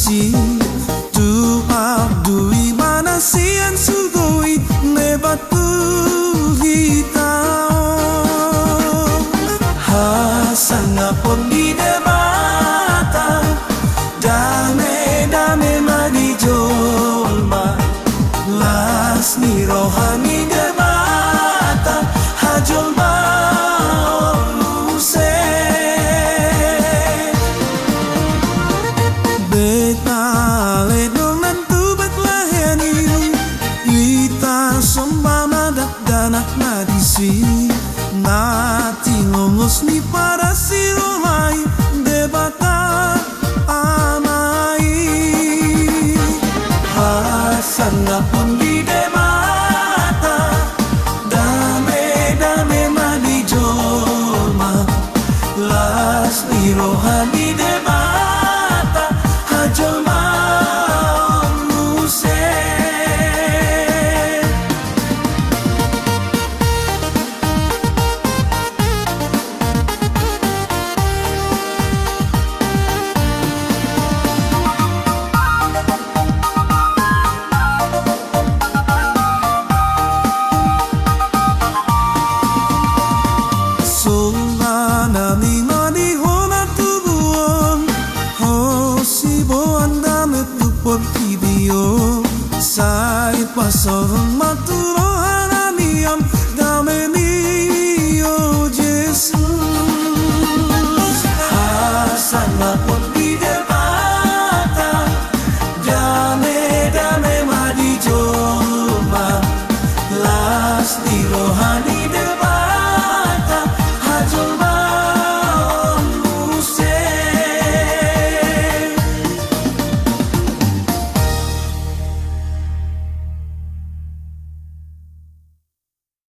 si tu abdui mana sian sugoi ne batu hitam hasanga pon di debata dame dame madi jolma las ni rohani debata hajolma danak na disi nati ngomos ni para siromai debata amai hasan na pun di debata dame dame madi jolma las ni rohani debata hajolma Nani mani hona tubuan Hosi boan dame tupon kibio Sai pasorong maturo